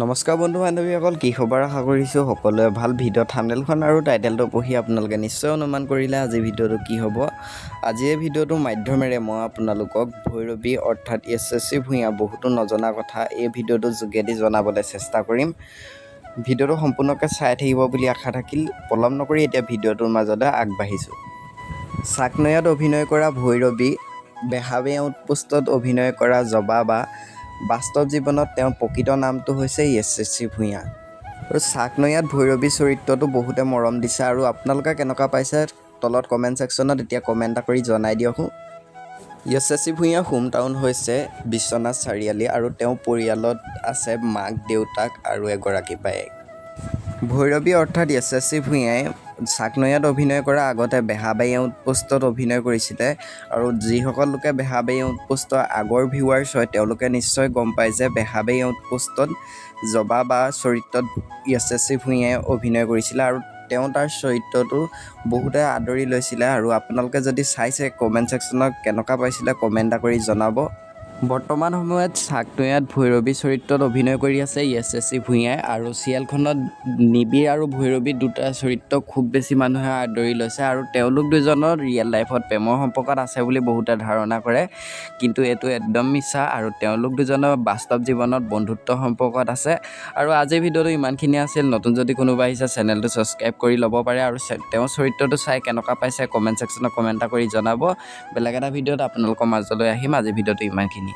নমস্কাৰ বন্ধু বান্ধৱীসকল, কি খবৰ? আশা কৰিছোঁ সকলোৱে ভাল। ভিডিঅ' থাম্বনেইলখন আৰু টাইটেলটো পঢ়ি আপোনালোকে নিশ্চয় অনুমান কৰিলে আজি ভিডিঅ'টো কি হ'ব। আজি এই ভিডিঅ'টোৰ মাধ্যমেৰে মই আপোনালোকক ভৈৰৱী অৰ্থাৎ য়াসাশ্ৰী ভূঞা বহুতো নজনা কথা এই ভিডিঅ'টোৰ যোগেদি জনাবলৈ চেষ্টা কৰিম। ভিডিঅ'টো সম্পূৰ্ণকৈ চাই থাকিব বুলি আশা থাকিল। পলম নকৰি এতিয়া ভিডিঅ'টোৰ মাজলৈ আগবাঢ়িছোঁ। চাকনৈয়াত অভিনয় কৰা ভৈৰৱী, বেহাবে আউটপোষ্টত অভিনয় কৰা জবা বা বাস্তৱ জীৱনত তেওঁৰ প্ৰকৃত নামটো হৈছে য়াসাশ্ৰী ভূঞা। আৰু চাকনৈয়াত ভৈৰৱী চৰিত্ৰটো বহুতে মৰম দিছে আৰু আপোনালোকে কেনেকুৱা পাইছে তলত কমেণ্ট ছেকশ্যনত এতিয়া কমেণ্ট এটা কৰি জনাই দিয়কচোন। য়াসাশ্ৰী ভূঞাৰ হোম টাউন হৈছে বিশ্বনাথ চাৰিআলি আৰু তেওঁৰ পৰিয়ালত আছে মাক, দেউতাক আৰু এগৰাকী বায়েক। ভৈৰৱী অৰ্থাৎ য়াসাশ্ৰী ভূঞাই চাকনৈয়াত অভিনয় কৰাৰ আগতে বেহাবাই আউটপোষ্টত অভিনয় কৰিছিলে আৰু যিসকল লোকে বেহাবাই আউটপোষ্টৰ আগৰ ভিউৱাৰ্ছ হয় তেওঁলোকে নিশ্চয় গম পায় যে বেহাবাই আউটপোষ্টত জবা বা চৰিত্ৰত য়াসাশ্ৰী ভূঞাই অভিনয় কৰিছিলে আৰু তেওঁ তাৰ চৰিত্ৰটো বহুতে আদৰি লৈছিলে। আৰু আপোনালোকে যদি চাইছে কমেণ্ট ছেকশ্যনত কেনেকুৱা পাইছিলে কমেণ্ট এটা কৰি জনাব। বৰ্তমান সময়ত চাকনৈয়াত ভৈৰৱী চৰিত্ৰত অভিনয় কৰি আছে য়াসাশ্ৰী ভূঞাই আৰু চিৰিয়েলখনত নিবিড় আৰু ভৈৰৱী দুটা চৰিত্ৰ খুব বেছি মানুহে আদৰি লৈছে আৰু তেওঁলোক দুজনৰ ৰিয়েল লাইফত প্ৰেমৰ সম্পৰ্কত আছে বুলি বহুতে ধাৰণা কৰে, কিন্তু এইটো একদম মিছা আৰু তেওঁলোক দুজনৰ বাস্তৱ জীৱনত বন্ধুত্ব সম্পৰ্কত আছে। আৰু আজিৰ ভিডিঅ'টো ইমানখিনি আছিল। নতুন যদি কোনোবা আহিছে চেনেলটো ছাবস্ক্ৰাইব কৰি ল'ব পাৰে আৰু তেওঁৰ চৰিত্ৰটো চাই কেনেকুৱা পাইছে কমেণ্ট ছেকশ্যনত কমেণ্ট এটা কৰি জনাব। বেলেগ এটা ভিডিঅ'ত আপোনালোকৰ মাজলৈ আহিম। আজিৰ ভিডিঅ'টো ইমানখিনি।